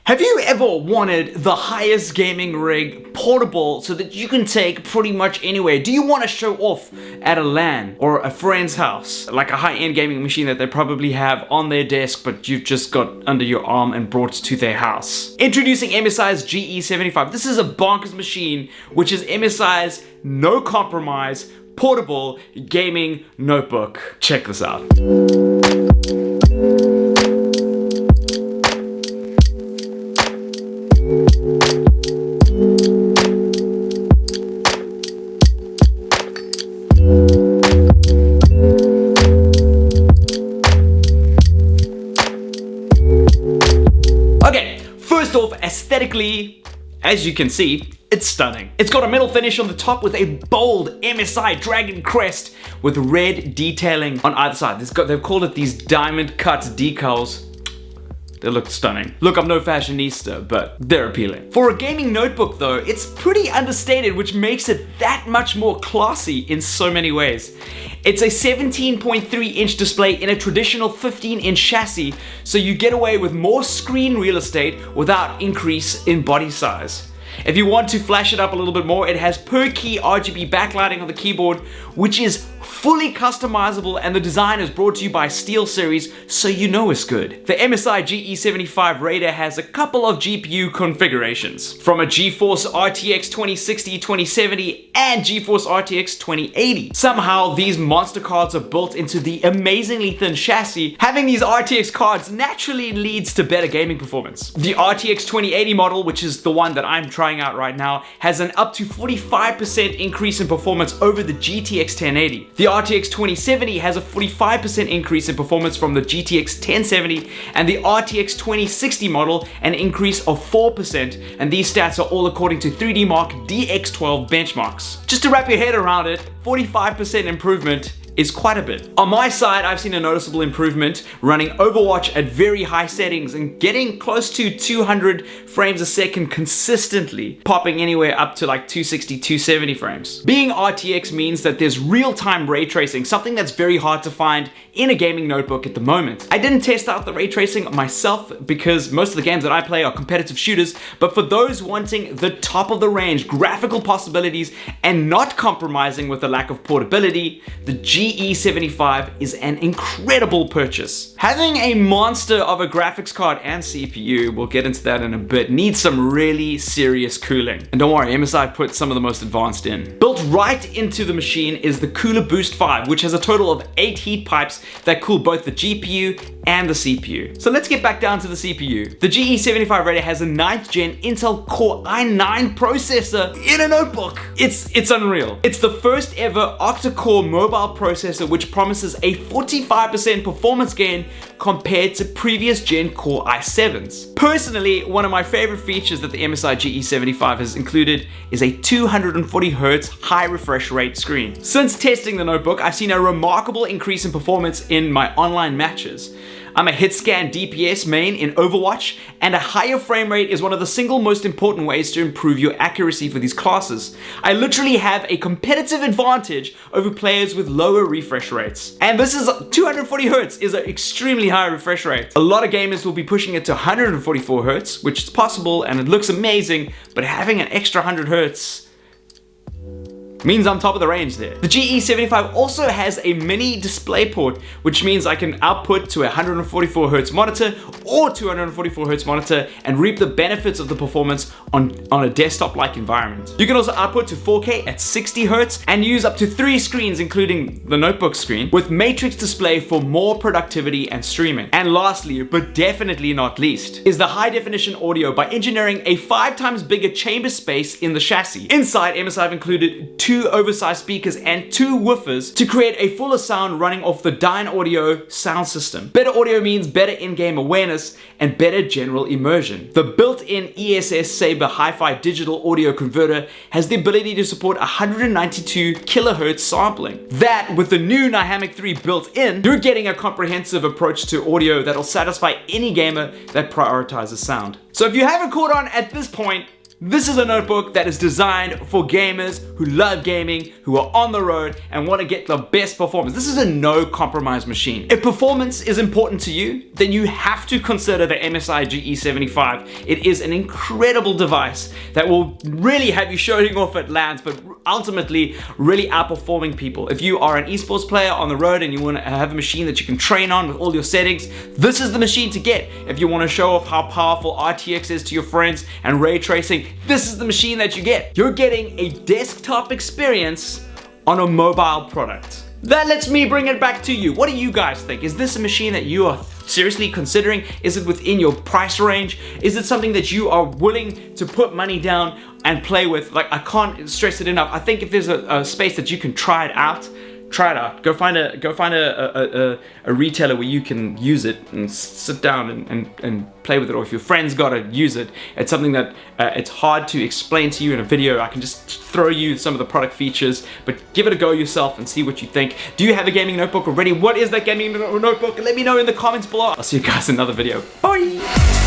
Have you ever wanted the highest gaming rig portable so that you can take pretty much anywhere? Do you want to show off at a LAN or a friend's house? Like a high-end gaming machine that they probably have on their desk but you've just got under your arm and brought to their house. Introducing MSI's GE75. This is a bonkers machine which is MSI's no compromise portable gaming notebook. Check this out. First off, aesthetically, as you can see, it's stunning. It's got a metal finish on the top with a bold MSI dragon crest with red detailing on either side. They've called it these diamond cut decals. They look stunning. Look, I'm no fashionista, but they're appealing. For a gaming notebook though, it's pretty understated, which makes it that much more classy in so many ways. It's a 17.3-inch display in a traditional 15-inch chassis, so you get away with more screen real estate without increase in body size. If you want to flash it up a little bit more, it has per key Rgb backlighting on the keyboard, which is fully customizable, and the design is brought to you by SteelSeries, so you know it's good. The MSI GE75 Raider has a couple of GPU configurations, from a GeForce RTX 2060, 2070, and GeForce RTX 2080. Somehow, these monster cards are built into the amazingly thin chassis. Having these RTX cards naturally leads to better gaming performance. The RTX 2080 model, which is the one that I'm trying out right now, has an up to 45% increase in performance over the GTX 1080. The RTX 2070 has a 45% increase in performance from the GTX 1070, and the RTX 2060 model an increase of 4%, and these stats are all according to 3D Mark DX12 benchmarks. Just to wrap your head around it, 45% improvement is quite a bit. On my side, I've seen a noticeable improvement running Overwatch at very high settings and getting close to 200 frames a second consistently, popping anywhere up to like 260, 270 frames. Being RTX means that there's real-time ray tracing, something that's very hard to find in a gaming notebook at the moment. I didn't test out the ray tracing myself because most of the games that I play are competitive shooters, but for those wanting the top of the range graphical possibilities and not compromising with the lack of portability, the GE75 is an incredible purchase. Having a monster of a graphics card and CPU, we'll get into that in a bit, needs some really serious cooling. And don't worry, MSI put some of the most advanced in. Built right into the machine is the Cooler Boost 5, which has a total of 8 heat pipes that cool both the GPU and the CPU. So let's get back down to the CPU. The GE75 Raider has a 9th gen Intel Core i9 processor in a notebook. It's unreal. It's the first ever octa-core mobile processor which promises a 45% performance gain compared to previous gen Core i7s. Personally, one of my favorite features that the MSI GE75 has included is a 240Hz high refresh rate screen. Since testing the notebook, I've seen a remarkable increase in performance in my online matches. I'm a hit scan DPS main in Overwatch, and a higher frame rate is one of the single most important ways to improve your accuracy for these classes. I literally have a competitive advantage over players with lower refresh rates. And this is 240Hz is an extremely high refresh rate. A lot of gamers will be pushing it to 144Hz, which is possible and it looks amazing, but having an extra 100Hz means I'm top of the range there. The GE75 also has a mini Displayport, which means I can output to a 144Hz monitor or 244Hz monitor and reap the benefits of the performance on a desktop-like environment. You can also output to 4K at 60Hz and use up to 3 screens, including the notebook screen, with matrix display for more productivity and streaming. And lastly, but definitely not least, is the high definition audio by engineering a 5 times bigger chamber space in the chassis. Inside, MSI have included 2 oversized speakers and 2 woofers to create a fuller sound running off the Dyne Audio sound system. Better audio means better in-game awareness and better general immersion. The built-in ESS Saber Hi-Fi digital audio converter has the ability to support 192 kHz sampling. That, with the new Nyhamic 3 built in, you're getting a comprehensive approach to audio that'll satisfy any gamer that prioritizes sound. So if you haven't caught on at this point, This is a notebook that is designed for gamers who love gaming, who are on the road and want to get the best performance. This is a no compromise machine. If performance is important to you, then you have to consider the MSI GE75. It is an incredible device that will really have you showing off at LANs, but ultimately really outperforming people. If you are an esports player on the road and you want to have a machine that you can train on with all your settings, this is the machine to get. If you want to show off how powerful RTX is to your friends and ray tracing, this is the machine that you get. You're getting a desktop experience on a mobile product. That lets me bring it back to you. What do you guys think? Is this a machine that you are seriously considering? Is it within your price range? Is it something that you are willing to put money down and play with? Like, I can't stress it enough. I think if there's a space that you can try it out, try it out. Go find a retailer where you can use it and sit down and play with it. Or if your friends got to use it, it's something that it's hard to explain to you in a video. I can just throw you some of the product features, but give it a go yourself and see what you think. Do you have a gaming notebook already? What is that gaming notebook? Let me know in the comments below. I'll see you guys in another video. Bye!